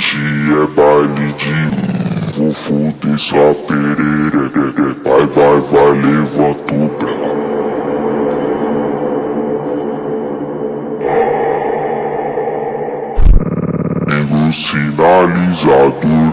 Hoje é baile de vou foder sua perereca. Vai, levanta o pé. Sinalizador